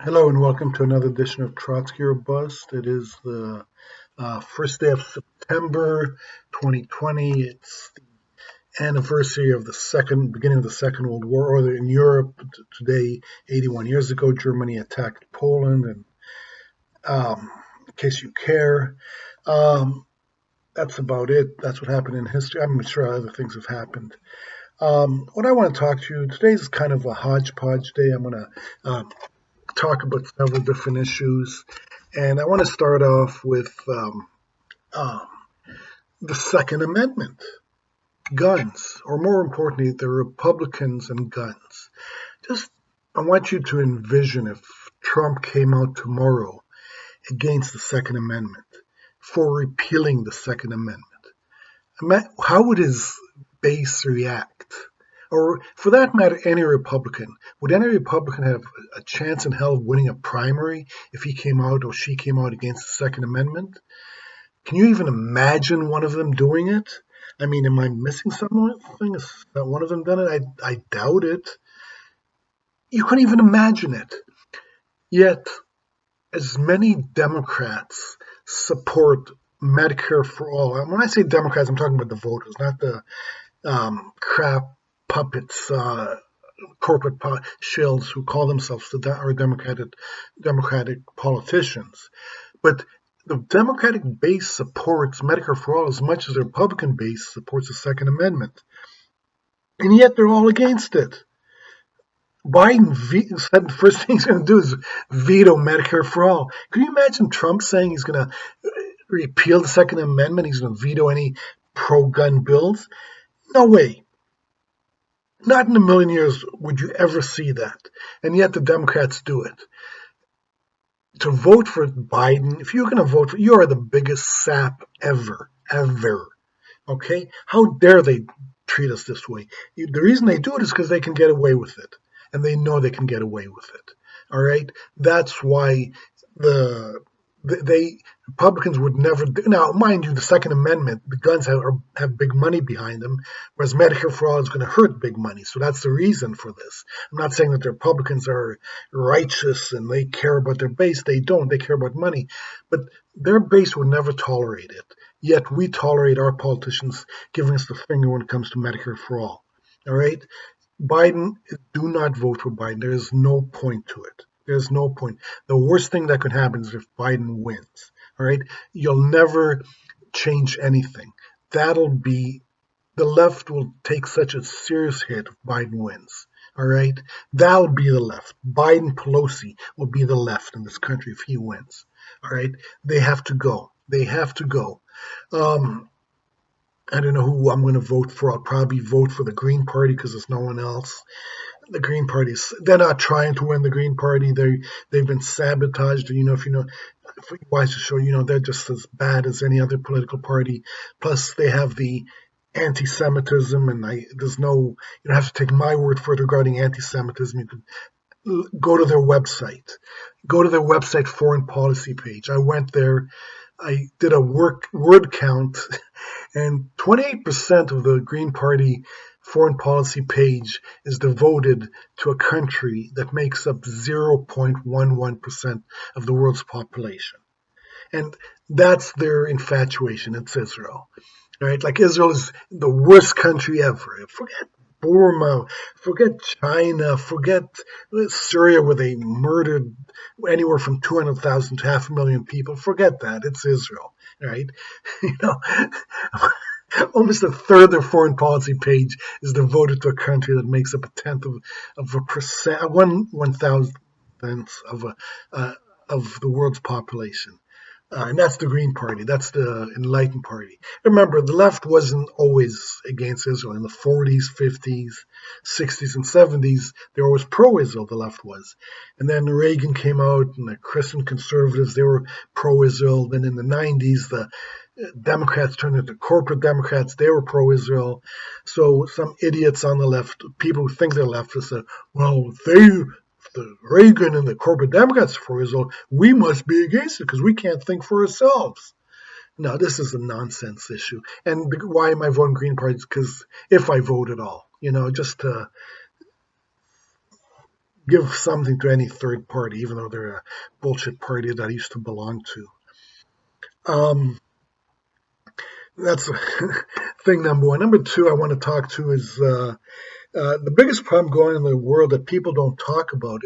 Hello and welcome to another edition of Trotsky or Bust. It is the first day of September 2020. It's the anniversary of the beginning of the Second World War, or in Europe today, 81 years ago, Germany attacked Poland. And in case you care, um, that's about it. That's what happened in history. I'm sure other things have happened. What I want to talk to you today is kind of a hodgepodge day. I'm going to talk about several different issues. And I want to start off with um, the Second Amendment, guns, or more importantly, the Republicans and guns. Just, I want you to envision if Trump came out tomorrow against the Second Amendment, for repealing the Second Amendment. How would his base react? Or for that matter, any Republican. Would any Republican have a chance in hell of winning a primary if he came out or she came out against the Second Amendment? Can you even imagine one of them doing it? I mean, am I missing something? Has one of them done it? I doubt it. You couldn't even imagine it. Yet, as many Democrats support Medicare for all, and when I say Democrats, I'm talking about the voters, not the crap puppets, corporate shills who call themselves Democratic politicians. But the Democratic base supports Medicare for all as much as the Republican base supports the Second Amendment. And yet they're all against it. Biden said the first thing he's going to do is veto Medicare for all. Can you imagine Trump saying he's going to repeal the Second Amendment? He's going to veto any pro-gun bills? No way. Not in a million years would you ever see that. And yet the Democrats do it. To vote for Biden, if you're going to vote for, you are the biggest sap ever. Okay? How dare they treat us this way? The reason they do it is because they can get away with it. And they know they can get away with it. All right? That's why Republicans would never do. Now, mind you, the Second Amendment, the guns have big money behind them, whereas Medicare for all is going to hurt big money. So that's the reason for this. I'm not saying that the Republicans are righteous and they care about their base. They don't. They care about money. But their base would never tolerate it. Yet we tolerate our politicians giving us the finger when it comes to Medicare for all. All right? Biden, do not vote for Biden. There is no point to it. There's no point. The worst thing that could happen is if Biden wins. All right? You'll never change anything. The left will take such a serious hit if Biden wins. All right? That'll be the left. Biden Pelosi will be the left in this country if he wins. All right? They have to go. They have to go. I don't know who I'm going to vote for. I'll probably vote for the Green Party because there's no one else. The Green Party, they're not trying to win the Green Party. They've been sabotaged. If you watch the show, they're just as bad as any other political party. Plus, they have the anti-Semitism, and you don't have to take my word for it regarding anti-Semitism. You can go to their website, foreign policy page. I went there. I did a word count, and 28% of the Green Party foreign policy page is devoted to a country that makes up 0.11% of the world's population. And that's their infatuation. It's Israel. Right? Like Israel is the worst country ever. Forget Burma, forget China, forget Syria where they murdered anywhere from 200,000 to 500,000 people. Forget that. It's Israel, right? Almost a third of their foreign policy page is devoted to a country that makes up a tenth of a percent, 1/1000th of the world's population. And that's the Green Party. That's the Enlightened Party. Remember, the left wasn't always against Israel. In the 40s, 50s, 60s, and 70s, they were always pro-Israel, the left was. And then Reagan came out, and the Christian conservatives, they were pro-Israel. Then in the 90s, the Democrats turned into corporate Democrats. They were pro-Israel. So some idiots on the left, people who think they're leftists, said, well, the Reagan and the corporate Democrats for Israel, we must be against it because we can't think for ourselves. No, this is a nonsense issue. And why am I voting Green Party? Because if I vote at all, just to give something to any third party, even though they're a bullshit party that I used to belong to. Um, that's thing number one. Number two, I want to talk to is the biggest problem going on in the world that people don't talk about.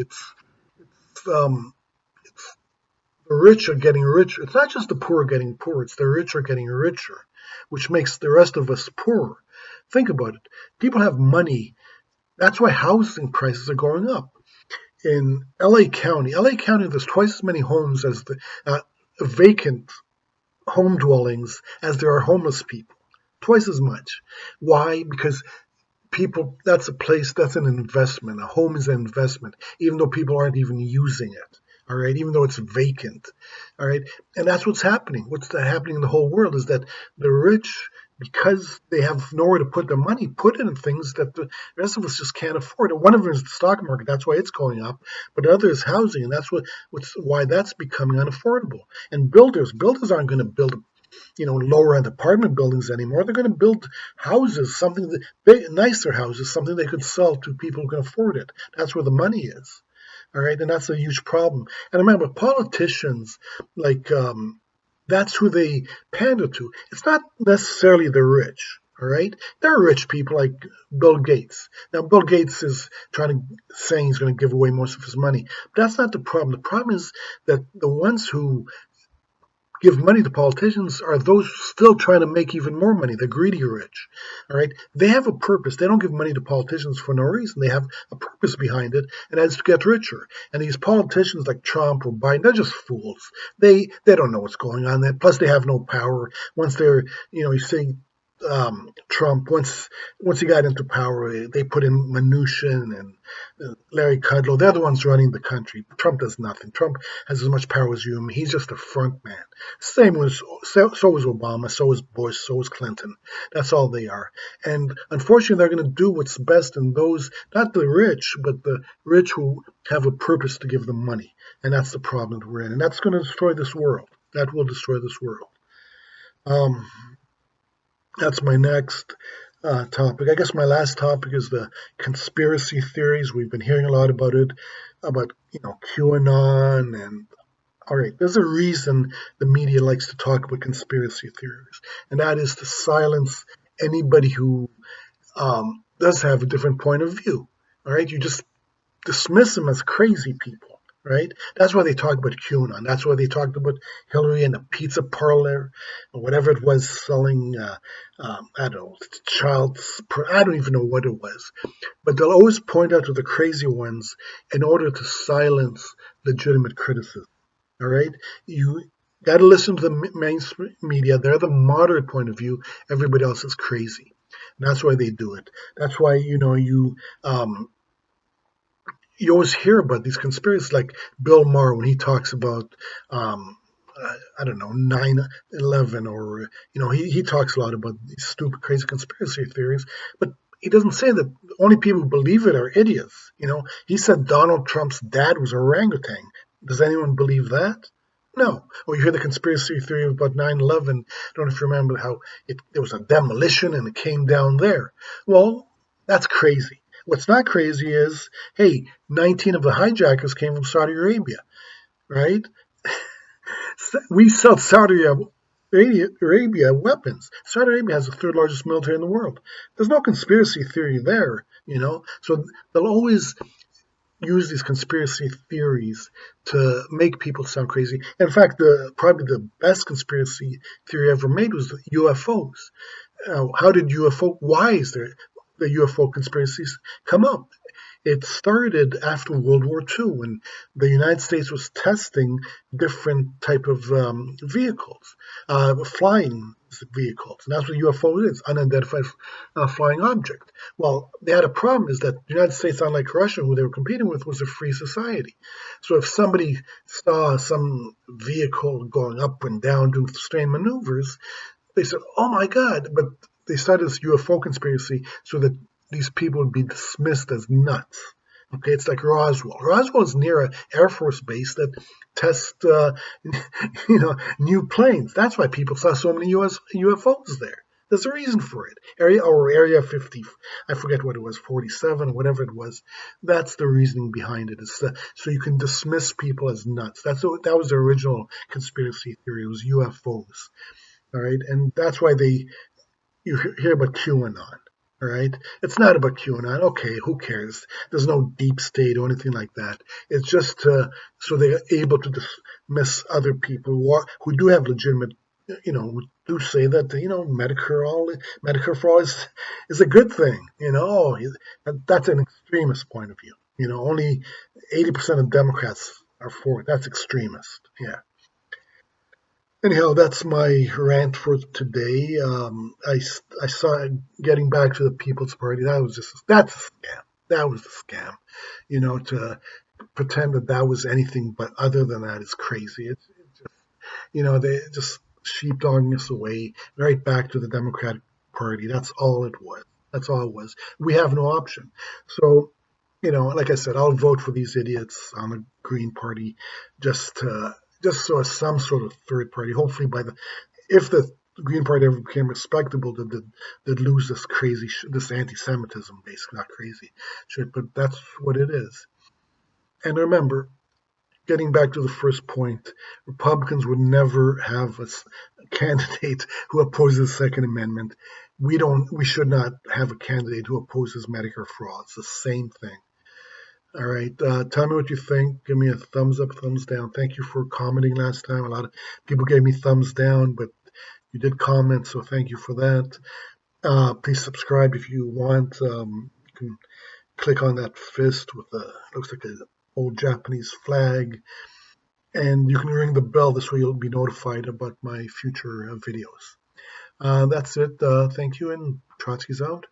Um, the rich are getting richer. It's not just the poor getting poor, it's the rich are getting richer, which makes the rest of us poorer. Think about it. People have money. That's why housing prices are going up. In LA County, there's twice as many homes as the vacant home dwellings as there are homeless people. Twice as much. Why? Because people, that's a place, that's an investment. A home is an investment, even though people aren't even using it. All right, even though it's vacant. All right, and that's what's happening. What's happening in the whole world is that the rich, because they have nowhere to put their money, put it in things that the rest of us just can't afford. And one of them is the stock market. That's why it's going up. But the other is housing, and that's why that's becoming unaffordable. And builders aren't going to build lower end apartment buildings anymore. They're going to build houses, something that nicer houses, something they could sell to people who can afford it. That's where the money is. All right, and that's a huge problem. And remember, politicians, like that's who they pander to. It's not necessarily the rich. All right, there are rich people like Bill Gates. Now, Bill Gates is saying he's going to give away most of his money, but that's not the problem. The problem is that the ones who give money to politicians are those still trying to make even more money, the greedy rich. All right, they have a purpose. They don't give money to politicians for no reason. They have a purpose behind it, and that's to get richer. And these politicians like Trump or Biden, they're just fools. They don't know what's going on there. Plus, they have no power. Once they're, you see, Trump, once he got into power, they put in Mnuchin and Larry Kudlow. They're the ones running the country. Trump does nothing. Trump has as much power as you and me. He's just a front man. So was Obama, so was Bush, so was Clinton. That's all they are. And unfortunately, they're going to do what's best in those, not the rich, but the rich who have a purpose to give them money. And that's the problem that we're in. And that's going to destroy this world. That will destroy this world. That's my next topic. I guess my last topic is the conspiracy theories. We've been hearing a lot about it, about QAnon, and all right. There's a reason the media likes to talk about conspiracy theories, and that is to silence anybody who does have a different point of view. All right, you just dismiss them as crazy people. Right? That's why they talked about QAnon. That's why they talked about Hillary and the pizza parlor, or whatever it was, selling, I don't know, I don't even know what it was. But they'll always point out to the crazy ones in order to silence legitimate criticism. All right? You got to listen to the mainstream media. They're the moderate point of view. Everybody else is crazy. And that's why they do it. That's why, you always hear about these conspiracies, like Bill Maher when he talks about, I don't know, 9/11, or he talks a lot about these stupid, crazy conspiracy theories, but he doesn't say that the only people who believe it are idiots. He said Donald Trump's dad was an orangutan. Does anyone believe that? No. Or you hear the conspiracy theory about 9/11. I don't know if you remember how there was a demolition and it came down there. Well, that's crazy. What's not crazy is, hey, 19 of the hijackers came from Saudi Arabia, right? We sell Saudi Arabia weapons. Saudi Arabia has the third largest military in the world. There's no conspiracy theory there, So they'll always use these conspiracy theories to make people sound crazy. In fact, probably the best conspiracy theory ever made was the UFOs. Why is there the UFO conspiracies come up? It started after World War II when the United States was testing different type of vehicles, flying vehicles. And that's what UFO is, unidentified flying object. Well, they had a problem is that the United States, unlike Russia, who they were competing with, was a free society. So if somebody saw some vehicle going up and down doing strange maneuvers, they said, oh my God, but they started this UFO conspiracy so that these people would be dismissed as nuts. Okay, it's like Roswell. Roswell is near an Air Force base that tests, new planes. That's why people saw so many UFOs there. There's a reason for it. Area 50, I forget what it was, 47, whatever it was. That's the reasoning behind it. So you can dismiss people as nuts. That was the original conspiracy theory. It was UFOs. All right, and that's why you hear about QAnon. All right, it's not about QAnon. Okay, who cares? There's no deep state or anything like that. It's just so they're able to dismiss other people who do have legitimate, who do say that Medicare for all is a good thing. That's an extremist point of view. Only 80% of Democrats are for it. That's extremist. Yeah. Anyhow, that's my rant for today. I saw getting back to the People's Party. That's a scam. That was a scam. To pretend that was anything but other than that is crazy. It's just, they just sheepdogging us away right back to the Democratic Party. That's all it was. That's all it was. We have no option. So, like I said, I'll vote for these idiots on the Green Party just so as some sort of third party. Hopefully, if the Green Party ever became respectable, they'd lose this anti-Semitism, basically not crazy shit, but that's what it is. And remember, getting back to the first point, Republicans would never have a candidate who opposes the Second Amendment. We should not have a candidate who opposes Medicare fraud. It's the same thing. All right. Tell me what you think. Give me a thumbs up, thumbs down. Thank you for commenting last time. A lot of people gave me thumbs down, but you did comment, so thank you for that. Please subscribe if you want. You can click on that fist with looks like an old Japanese flag, and you can ring the bell. This way you'll be notified about my future videos. That's it. Thank you, and Trotsky's out.